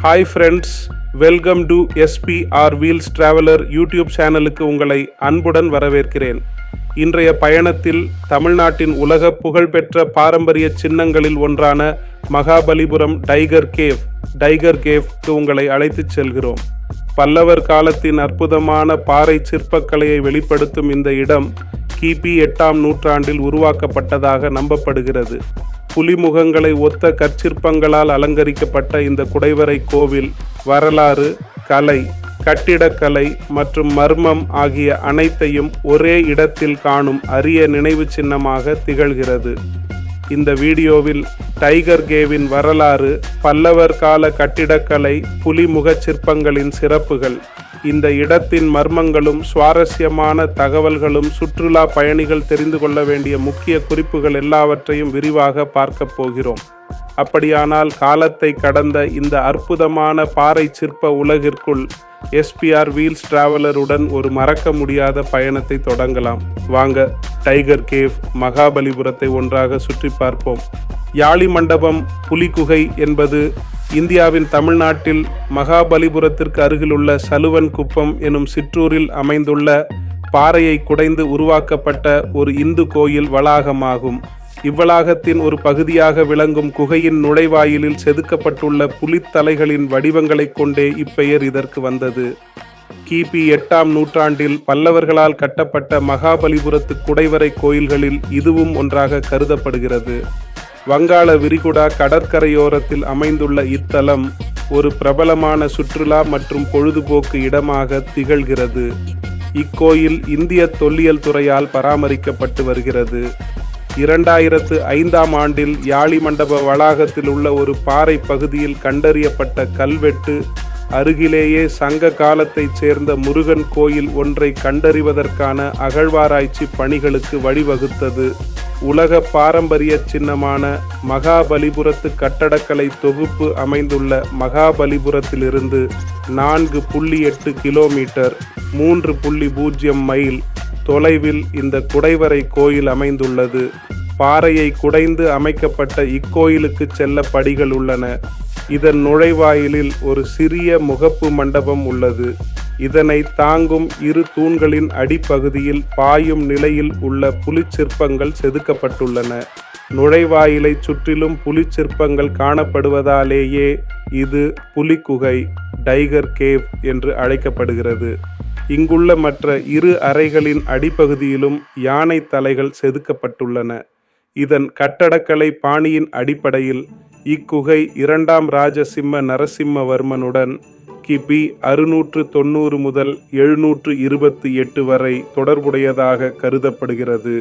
Hi friends, welcome to SPR wheels traveller YouTube சேனலுக்கு உங்களை அன்புடன் வரவேற்கிறேன். இன்றைய பயணத்தில் தமிழ்நாட்டின் உலக புகழ்பெற்ற பாரம்பரிய சின்னங்களில் ஒன்றான மகாபலிபுரம் டைகர் கேவ்க்கு உங்களை அழைத்துச் செல்கிறோம். பல்லவர் காலத்தின் அற்புதமான பாறை சிற்பக்கலையை வெளிப்படுத்தும் இந்த இடம் கிபி 8ஆம் நூற்றாண்டில் உருவாக்கப்பட்டதாக நம்பப்படுகிறது. புலிமுகங்களை ஒத்த கற்சிற்பங்களால் அலங்கரிக்கப்பட்ட இந்த குடைவரை கோவில் வரலாறு, கலை, கட்டிடக்கலை மற்றும் மர்மம் ஆகிய அனைத்தையும் ஒரே இடத்தில் காணும் அரிய நினைவு சின்னமாக திகழ்கிறது. இந்த வீடியோவில் டைகர் கேவின் வரலாறு, பல்லவர் கால கட்டிடக்கலை, புலிமுக சிற்பங்களின் சிறப்புகள், இந்த இடத்தின் மர்மங்களும் சுவாரஸ்யமான தகவல்களும், சுற்றுலா பயணிகள் தெரிந்து கொள்ள வேண்டிய முக்கிய குறிப்புகள் எல்லாவற்றையும் விரிவாக பார்க்க போகிறோம். அப்படியானால் காலத்தை கடந்த இந்த அற்புதமான பாறை சிற்ப உலகிற்குள் SPR வீல்ஸ் டிராவலருடன் ஒரு மறக்க முடியாத பயணத்தை தொடங்கலாம். வாங்க, டைகர் கேவ் மகாபலிபுரத்தை ஒன்றாக சுற்றி பார்ப்போம். யாழி மண்டபம் புலிகுகை என்பது இந்தியாவின் தமிழ்நாட்டில் மகாபலிபுரத்திற்கு அருகிலுள்ள சலுவன் குப்பம் எனும் சிற்றூரில் அமைந்துள்ள பாறையை குடைந்து உருவாக்கப்பட்ட ஒரு இந்து கோயில் வளாகமாகும். இவ்வளாகத்தின் ஒரு பகுதியாக விளங்கும் குகையின் நுழைவாயிலில் செதுக்கப்பட்டுள்ள புலித்தலைகளின் வடிவங்களைக் கொண்டே இப்பெயர் இதற்கு வந்தது. கிபி 8ஆம் நூற்றாண்டில் பல்லவர்களால் கட்டப்பட்ட மகாபலிபுரத்து குடைவரை கோயில்களில் இதுவும் ஒன்றாக கருதப்படுகிறது. வங்காள விரிகுடா கடற்கரையோரத்தில் அமைந்துள்ள இத்தலம் ஒரு பிரபலமான சுற்றுலா மற்றும் பொழுதுபோக்கு இடமாக திகழ்கிறது. இக்கோயில் இந்திய தொல்லியல் துறையால் பராமரிக்கப்பட்டு வருகிறது. 2005ஆம் ஆண்டில் யாழி மண்டப வளாகத்தில் உள்ள ஒரு பாறை பகுதியில் கண்டறியப்பட்ட கல்வெட்டு அருகிலேயே சங்க காலத்தைச் சேர்ந்த முருகன் கோயில் ஒன்றை கண்டறிவதற்கான அகழ்வாராய்ச்சி பணிகளுக்கு வழிவகுத்தது. உலக பாரம்பரிய சின்னமான மகாபலிபுரத்து கட்டடக்கலை தொகுப்பு அமைந்துள்ள மகாபலிபுரத்திலிருந்து 4.8 கிலோமீட்டர் 3.0 மைல் தொலைவில் இந்த குடைவரை கோயில் அமைந்துள்ளது. பாறையை குடைந்து அமைக்கப்பட்ட இக்கோயிலுக்கு செல்ல படிகள் உள்ளன. இதன் நுழைவாயிலில் ஒரு சிறிய முகப்பு மண்டபம் உள்ளது. இதனை தாங்கும் இரு தூண்களின் அடிப்பகுதியில் பாயும் நிலையில் உள்ள புலிச்சிற்பங்கள் செதுக்கப்பட்டுள்ளன. நுழைவாயிலை சுற்றிலும் புலிச்சிற்பங்கள் காணப்படுவதாலேயே இது புலிகுகை டைகர் கேவ் என்று அழைக்கப்படுகிறது. இங்குள்ள மற்ற இரு அறைகளின் அடிப்பகுதியிலும் யானை தலைகள் செதுக்கப்பட்டுள்ளன. இதன் கட்டடக்கலை பாணியின் அடிப்படையில் இக்குகை 2ஆம் ராஜசிம்ம நரசிம்மவர்மனுடன் கிபி 690 முதல் 728 வரை தொடர்புடையதாக கருதப்படுகிறது.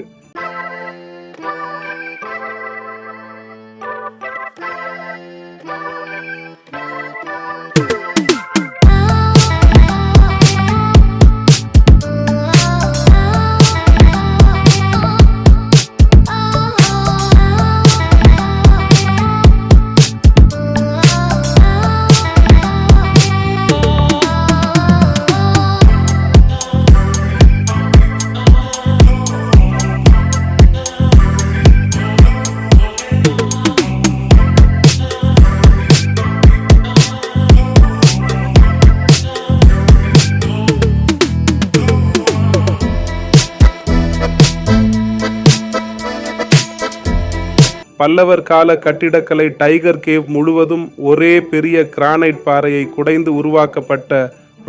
பல்லவர் கால கட்டிடக்கலை டைகர் கேவ் முழுவதும் ஒரே பெரிய கிரானைட் பாறையை குடைந்து உருவாக்கப்பட்ட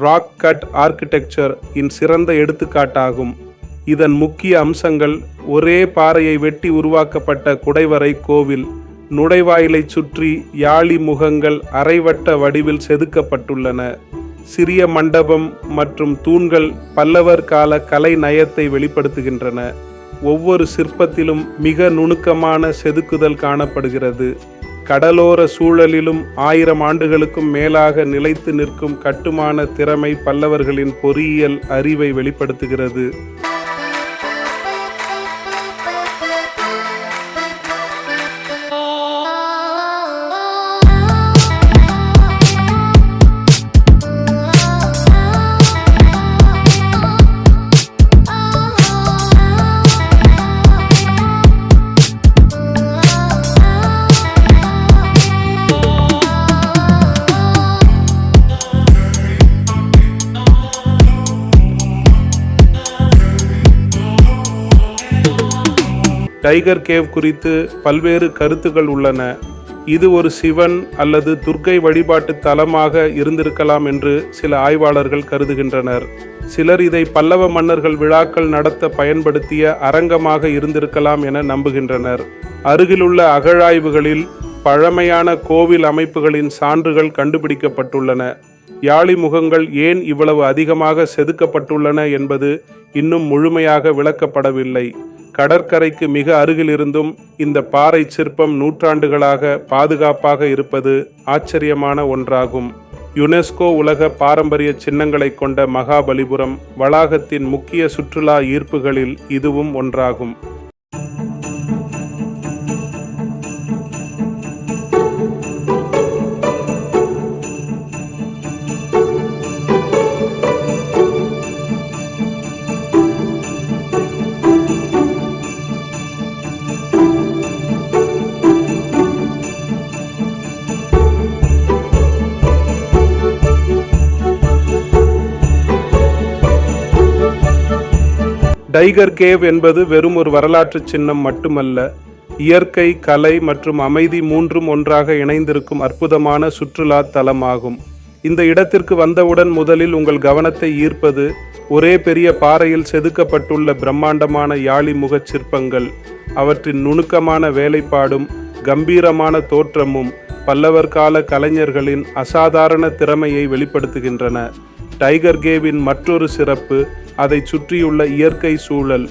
ராக் கட் ஆர்கிடெக்சர் இன் சிறந்த எடுத்துக்காட்டாகும். இதன் முக்கிய அம்சங்கள்: ஒரே பாறையை வெட்டி உருவாக்கப்பட்ட குடைவரை கோவில், நுழைவாயிலை சுற்றி யாழி முகங்கள் அரைவட்ட வடிவில் செதுக்கப்பட்டுள்ளன, சிறிய மண்டபம் மற்றும் தூண்கள் பல்லவர் கால கலை நயத்தை வெளிப்படுத்துகின்றன. ஒவ்வொரு சிற்பத்திலும் மிக நுணுக்கமான செதுக்குதல் காணப்படுகிறது. கடலோர சூழலிலும் 1000 ஆண்டுகளுக்கும் மேலாக நிலைத்து நிற்கும் கட்டுமான திறமை பல்லவர்களின் பொறியியல் அறிவை வெளிப்படுத்துகிறது. டைகர் கேவ் குறித்து பல்வேறு கருத்துக்கள் உள்ளன. இது ஒரு சிவன் அல்லது துர்க்கை வழிபாட்டு தலமாக இருந்திருக்கலாம் என்று சில ஆய்வாளர்கள் கருதுகின்றனர். சிலர் இதை பல்லவ மன்னர்கள் விழாக்கள் நடத்த பயன்படுத்திய அரங்கமாக இருந்திருக்கலாம் என நம்புகின்றனர். அருகிலுள்ள அகழாய்வுகளில் பழமையான கோவில் அமைப்புகளின் சான்றுகள் கண்டுபிடிக்கப்பட்டுள்ளன. யாளி முகங்கள் ஏன் இவ்வளவு அதிகமாக செதுக்கப்பட்டுள்ளன என்பது இன்னும் முழுமையாக விளக்கப்படவில்லை. கடற்கரைக்கு மிக அருகில் இருந்தும் இந்த பாறை சிற்பம் நூற்றாண்டுகளாக பாதுகாப்பாக இருப்பது ஆச்சரியமான ஒன்றாகும். யுனெஸ்கோ உலக பாரம்பரிய சின்னங்களை கொண்ட மகாபலிபுரம் வளாகத்தின் முக்கிய சுற்றுலா ஈர்ப்புகளில் இதுவும் ஒன்றாகும். டைகர் கேவ் என்பது வெறும் ஒரு வரலாற்று சின்னம் மட்டுமல்ல, இயற்கை, கலை மற்றும் அமைதி மூன்றும் ஒன்றாக இணைந்திருக்கும் அற்புதமான சுற்றுலா தலமாகும். இந்த இடத்திற்கு வந்தவுடன் முதலில் உங்கள் கவனத்தை ஈர்ப்பது ஒரே பெரிய பாறையில் செதுக்கப்பட்டுள்ள பிரம்மாண்டமான யாளி முகச் சிற்பங்கள். அவற்றின் நுணுக்கமான வேலைப்பாடும் கம்பீரமான தோற்றமும் பல்லவர் கால கலைஞர்களின் அசாதாரண திறமையை வெளிப்படுத்துகின்றன. டைகர் கேவின் மற்றொரு சிறப்பு அதை சுற்றியுள்ள இயற்கை சூழல்.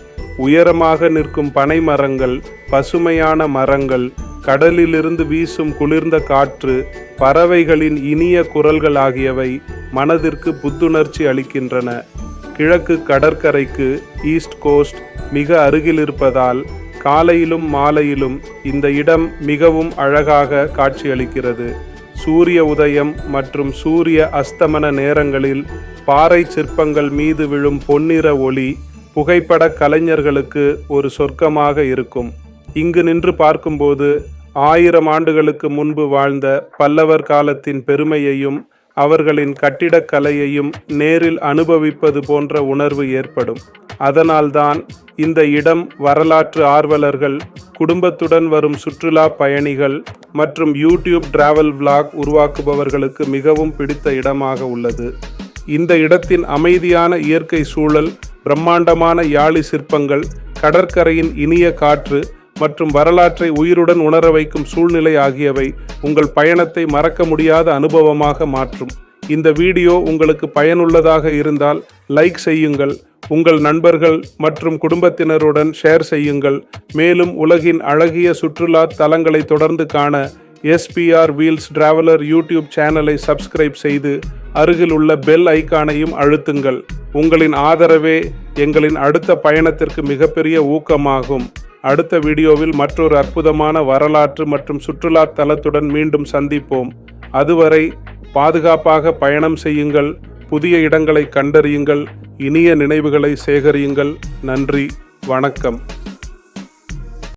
உயரமாக நிற்கும் பனை மரங்கள், பசுமையான மரங்கள், கடலிலிருந்து வீசும் குளிர்ந்த காற்று, பறவைகளின் இனிய குரல்கள் ஆகியவை மனதிற்கு புத்துணர்ச்சி அளிக்கின்றன. கிழக்கு கடற்கரைக்கு ஈஸ்ட் கோஸ்ட் மிக அருகில் இருப்பதால் காலையிலும் மாலையிலும் இந்த இடம் மிகவும் அழகாக காட்சியளிக்கிறது. சூரிய உதயம் மற்றும் சூரிய அஸ்தமன நேரங்களில் பாறை சிற்பங்கள் மீது விழும் பொன்னிற ஒளி புகைப்பட கலைஞர்களுக்கு ஒரு சொர்க்கமாக இருக்கும். இங்கு நின்று பார்க்கும்போது 1000 ஆண்டுகளுக்கு முன்பு வாழ்ந்த பல்லவர் காலத்தின் பெருமையையும் அவர்களின் கட்டிடக்கலையையும் நேரில் அனுபவிப்பது போன்ற உணர்வு ஏற்படும். அதனால்தான் இந்த இடம் வரலாற்று ஆர்வலர்கள், குடும்பத்துடன் வரும் சுற்றுலா பயணிகள் மற்றும் யூடியூப் டிராவல் விளாக் உருவாக்குபவர்களுக்கு மிகவும் பிடித்த இடமாக உள்ளது. இந்த இடத்தின் அமைதியான இயற்கை சூழல், பிரம்மாண்டமான யாளி சிற்பங்கள், கடற்கரையின் இனிய காற்று மற்றும் வரலாற்றை உயிருடன் உணர வைக்கும் சூழ்நிலை ஆகியவை உங்கள் பயணத்தை மறக்க முடியாத அனுபவமாக மாற்றும். இந்த வீடியோ உங்களுக்கு பயனுள்ளதாக இருந்தால் லைக் செய்யுங்கள், உங்கள் நண்பர்கள் மற்றும் குடும்பத்தினருடன் ஷேர் செய்யுங்கள். மேலும் உலகின் அழகிய சுற்றுலா தலங்களை தொடர்ந்து காண SPR வீல்ஸ் டிராவலர் யூடியூப் சேனலை சப்ஸ்கிரைப் செய்து அருகில் உள்ள பெல் ஐகானையும் அழுத்துங்கள். உங்களின் ஆதரவே எங்களின் அடுத்த பயணத்திற்கு மிகப்பெரிய ஊக்கமாகும். அடுத்த வீடியோவில் மற்றொரு அற்புதமான வரலாற்று மற்றும் சுற்றுலா தலத்துடன் மீண்டும் சந்திப்போம். அதுவரை பாதுகாப்பாக பயணம் செய்யுங்கள், புதிய இடங்களை கண்டறியுங்கள், இனிய நினைவுகளை சேகரியுங்கள். நன்றி, வணக்கம்.